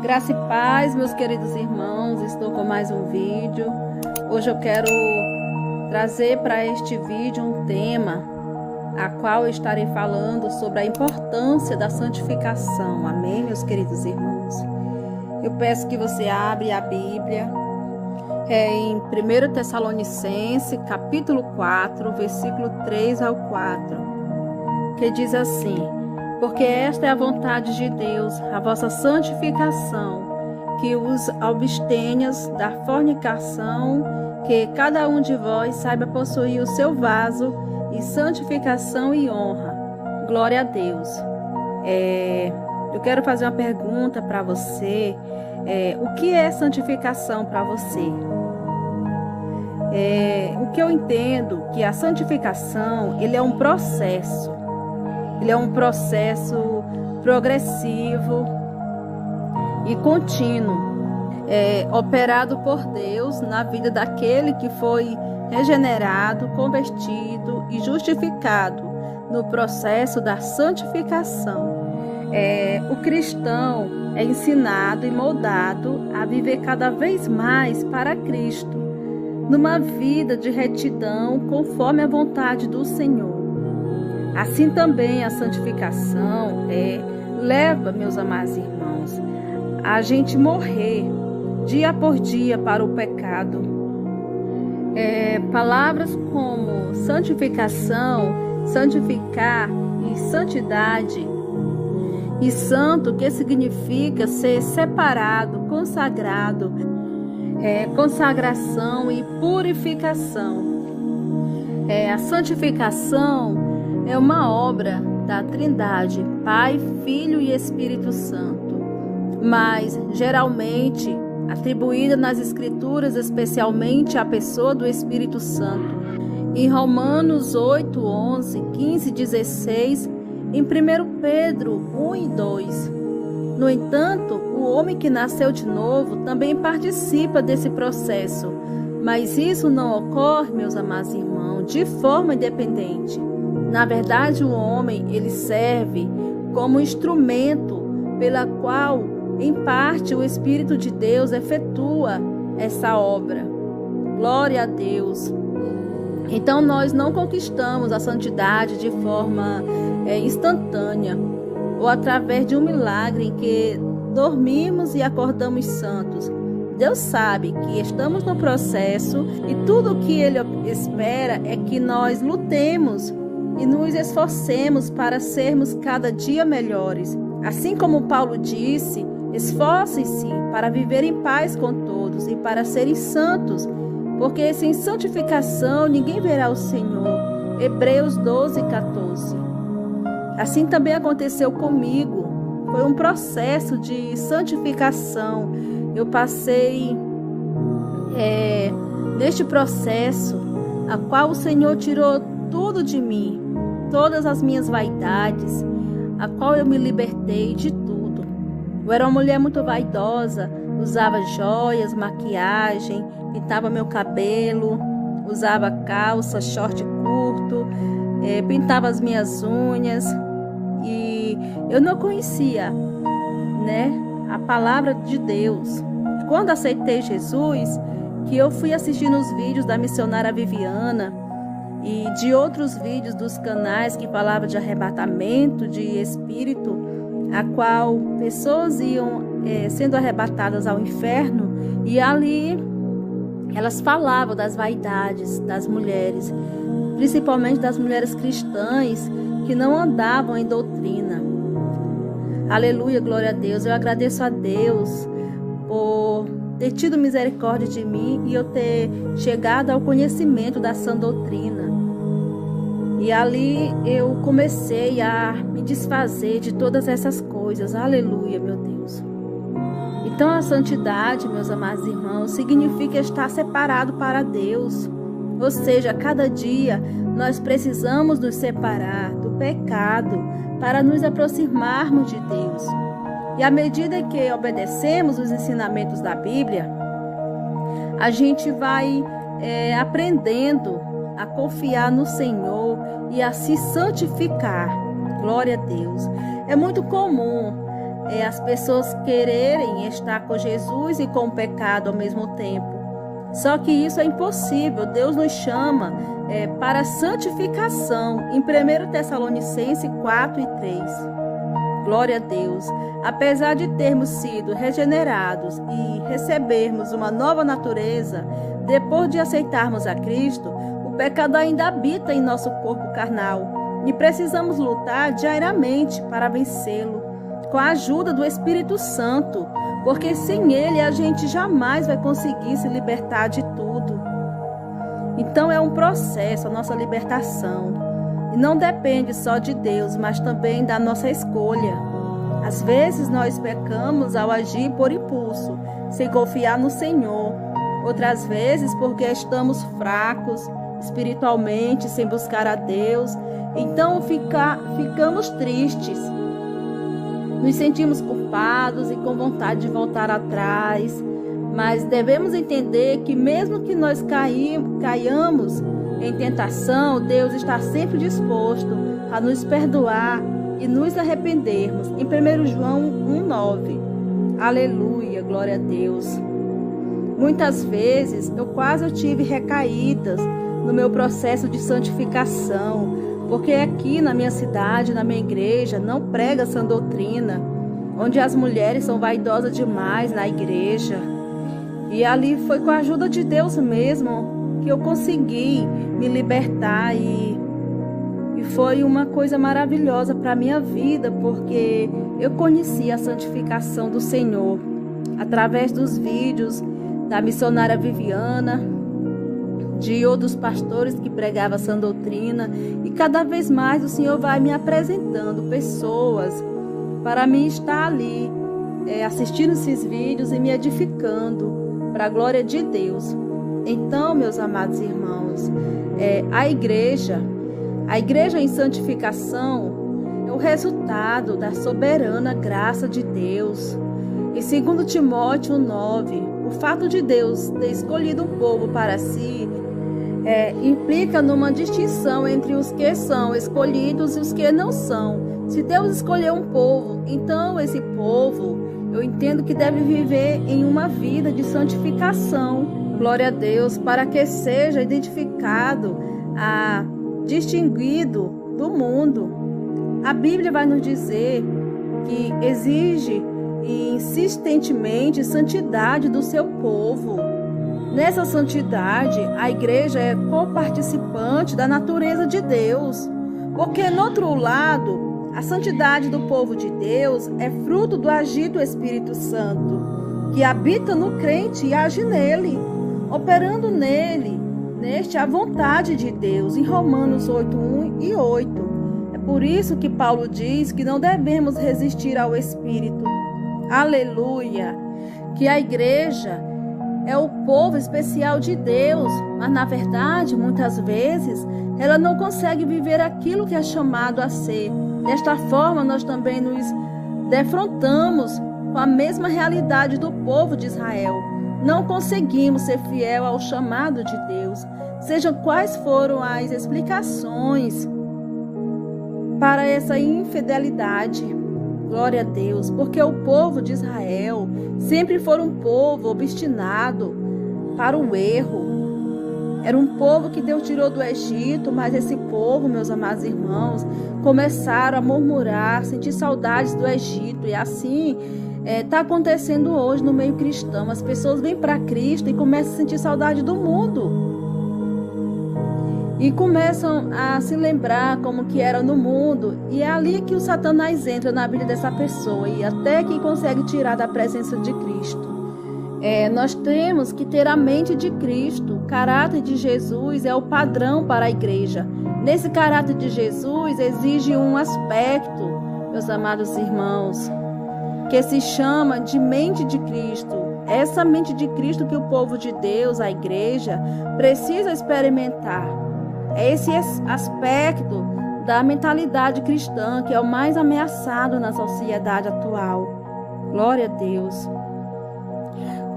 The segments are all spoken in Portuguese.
Graça e paz, meus queridos irmãos, estou com mais um vídeo. Hoje eu quero trazer para este vídeo um tema, a qual eu estarei falando sobre a importância da santificação. Amém, meus queridos irmãos? Eu peço que você abra a Bíblia em 1 Tessalonicenses, capítulo 4, versículo 3 ao 4, que diz assim: porque esta é a vontade de Deus, a vossa santificação, que os abstenhas da fornicação, que cada um de vós saiba possuir o seu vaso em santificação e honra. Glória a Deus. Eu quero fazer uma pergunta para você. O que é santificação para você? O que eu entendo que a santificação, ele é um processo. Ele é um processo progressivo e contínuo, operado por Deus na vida daquele que foi regenerado, convertido e justificado no processo da santificação. O cristão é ensinado e moldado a viver cada vez mais para Cristo, numa vida de retidão conforme a vontade do Senhor. Assim também a santificação leva, meus amados irmãos, a gente morrer dia por dia para o pecado. Palavras como santificação, santificar e santidade, e santo, que significa ser separado, consagrado, consagração e purificação. A santificação é uma obra da Trindade, Pai, Filho e Espírito Santo, mas geralmente atribuída nas Escrituras, especialmente à pessoa do Espírito Santo. Em Romanos 8, 11, 15 e 16, em 1 Pedro 1 e 2. No entanto, o homem que nasceu de novo também participa desse processo, mas isso não ocorre, meus amados irmãos, de forma independente. Na verdade, o homem, ele serve como instrumento pela qual, em parte, o Espírito de Deus efetua essa obra. Glória a Deus. Então, nós não conquistamos a santidade de forma instantânea ou através de um milagre em que dormimos e acordamos santos. Deus sabe que estamos no processo e tudo o que Ele espera é que nós lutemos e nos esforcemos para sermos cada dia melhores. Assim como Paulo disse, esforcem-se para viver em paz com todos e para serem santos, porque sem santificação ninguém verá o Senhor. Hebreus 12, 14. Assim também aconteceu comigo. Foi um processo de santificação. Eu passei neste processo, a qual o Senhor tirou tudo de mim, todas as minhas vaidades, a qual eu me libertei de tudo. Eu era uma mulher muito vaidosa, usava joias, maquiagem, pintava meu cabelo, usava calça, short curto, pintava as minhas unhas, e eu não conhecia, a palavra de Deus. Quando aceitei Jesus, que eu fui assistindo os vídeos da missionária Viviana e de outros vídeos dos canais que falavam de arrebatamento de espírito, a qual pessoas iam sendo arrebatadas ao inferno, e ali elas falavam das vaidades das mulheres, principalmente das mulheres cristãs que não andavam em doutrina. Aleluia, glória a Deus. Eu agradeço a Deus por ter tido misericórdia de mim e eu ter chegado ao conhecimento da sã doutrina. E ali eu comecei a me desfazer de todas essas coisas. Aleluia, meu Deus. Então a santidade, meus amados irmãos, significa estar separado para Deus. Ou seja, cada dia nós precisamos nos separar do pecado para nos aproximarmos de Deus. E à medida que obedecemos os ensinamentos da Bíblia, a gente vai aprendendo a confiar no Senhor e a se santificar. Glória a Deus. É muito comum as pessoas quererem estar com Jesus e com o pecado ao mesmo tempo. Só que isso é impossível. Deus nos chama para santificação, em 1 Tessalonicenses 4:3. Glória a Deus. Apesar de termos sido regenerados e recebermos uma nova natureza, depois de aceitarmos a Cristo, o pecado ainda habita em nosso corpo carnal e precisamos lutar diariamente para vencê-lo, com a ajuda do Espírito Santo, porque sem ele a gente jamais vai conseguir se libertar de tudo. Então é um processo a nossa libertação, e não depende só de Deus, mas também da nossa escolha. Às vezes nós pecamos ao agir por impulso, sem confiar no Senhor. Outras vezes porque estamos fracos espiritualmente, sem buscar a Deus. Então ficamos tristes. Nos sentimos culpados e com vontade de voltar atrás. Mas devemos entender que mesmo que nós caiamos em tentação, Deus está sempre disposto a nos perdoar e nos arrependermos. Em 1 João 1:9. Aleluia, glória a Deus. Muitas vezes eu quase tive recaídas no meu processo de santificação, porque aqui na minha cidade, na minha igreja, não prega essa doutrina, onde as mulheres são vaidosas demais na igreja. E ali foi com a ajuda de Deus mesmo que eu consegui me libertar e foi uma coisa maravilhosa para a minha vida, porque eu conheci a santificação do Senhor através dos vídeos da missionária Viviana, de outros pastores que pregavam essa doutrina, e cada vez mais o Senhor vai me apresentando pessoas para mim estar ali assistindo esses vídeos e me edificando para a glória de Deus. Então, meus amados irmãos, a igreja em santificação é o resultado da soberana graça de Deus. Em 2 Timóteo 9, o fato de Deus ter escolhido um povo para si implica numa distinção entre os que são escolhidos e os que não são. Se Deus escolheu um povo, então esse povo, eu entendo que deve viver em uma vida de santificação. Glória a Deus, para que seja identificado, distinguido do mundo. A Bíblia vai nos dizer que exige insistentemente santidade do seu povo. Nessa santidade, a igreja é coparticipante da natureza de Deus, porque no outro lado, a santidade do povo de Deus é fruto do agir do Espírito Santo, que habita no crente e age nele, operando neste a vontade de Deus, em Romanos 8:1 e 8. É por isso que Paulo diz que não devemos resistir ao Espírito. Aleluia! Que a igreja é o povo especial de Deus, mas na verdade, muitas vezes, ela não consegue viver aquilo que é chamado a ser. Desta forma, nós também nos defrontamos com a mesma realidade do povo de Israel. Não conseguimos ser fiel ao chamado de Deus, sejam quais foram as explicações para essa infidelidade. Glória a Deus, porque o povo de Israel sempre foi um povo obstinado para o erro. Era um povo que Deus tirou do Egito, mas esse povo, meus amados irmãos, começaram a murmurar, sentir saudades do Egito. E assim está acontecendo hoje no meio cristão. As pessoas vêm para Cristo e começam a sentir saudade do mundo. E começam a se lembrar como que era no mundo. E é ali que o Satanás entra na vida dessa pessoa. E até que consegue tirar da presença de Cristo. Nós temos que ter a mente de Cristo. O caráter de Jesus é o padrão para a igreja. Nesse caráter de Jesus exige um aspecto, meus amados irmãos, que se chama de mente de Cristo. Essa mente de Cristo que o povo de Deus, a igreja, precisa experimentar. É esse aspecto da mentalidade cristã que é o mais ameaçado na sociedade atual. Glória a Deus.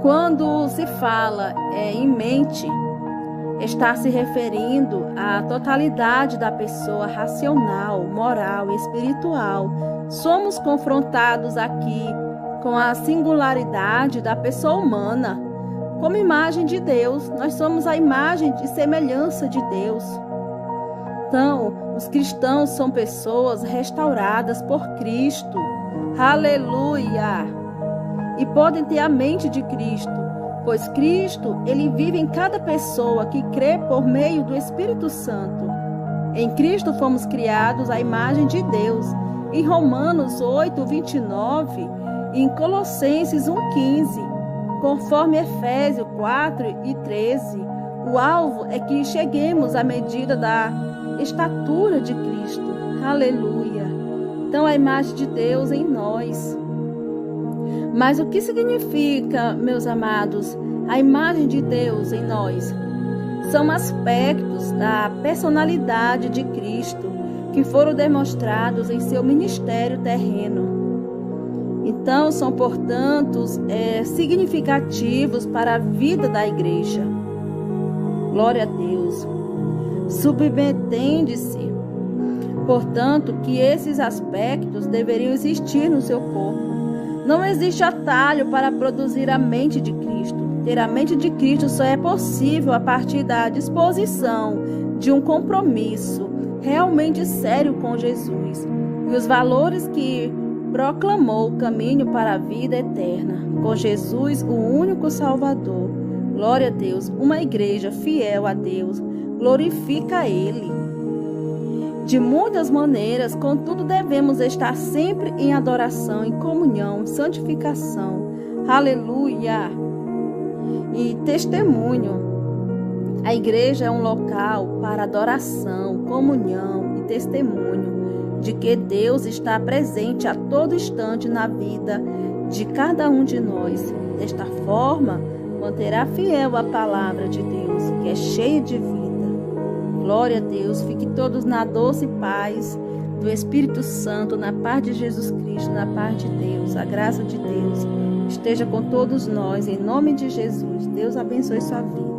Quando se fala em mente, está se referindo à totalidade da pessoa racional, moral e espiritual. Somos confrontados aqui com a singularidade da pessoa humana. Como imagem de Deus, nós somos a imagem e semelhança de Deus. Então, os cristãos são pessoas restauradas por Cristo. Aleluia! E podem ter a mente de Cristo, pois Cristo, ele vive em cada pessoa que crê por meio do Espírito Santo. Em Cristo fomos criados à imagem de Deus. Em Romanos 8, 29 e em Colossenses 1,15, conforme Efésios 4 e 13, o alvo é que cheguemos à medida da estatura de Cristo. Aleluia! Então, a imagem de Deus em nós. Mas o que significa, meus amados, a imagem de Deus em nós? São aspectos da personalidade de Cristo que foram demonstrados em seu ministério terreno. Então, são, portanto, significativos para a vida da igreja. Glória a Deus. Subentende-se, portanto, que esses aspectos deveriam existir no seu corpo. Não existe atalho para produzir a mente de Cristo. Ter a mente de Cristo só é possível a partir da disposição de um compromisso realmente sério com Jesus e os valores que proclamou o caminho para a vida eterna, com Jesus, o único Salvador. Glória a Deus. Uma igreja fiel a Deus glorifica a Ele. De muitas maneiras, contudo, devemos estar sempre em adoração, em comunhão, santificação. Aleluia! E testemunho. A igreja é um local para adoração, comunhão e testemunho de que Deus está presente a todo instante na vida de cada um de nós. Desta forma, manterá fiel a palavra de Deus, que é cheia de vida. Glória a Deus, fique todos na doce paz do Espírito Santo, na paz de Jesus Cristo, na paz de Deus, a graça de Deus esteja com todos nós, em nome de Jesus. Deus abençoe sua vida.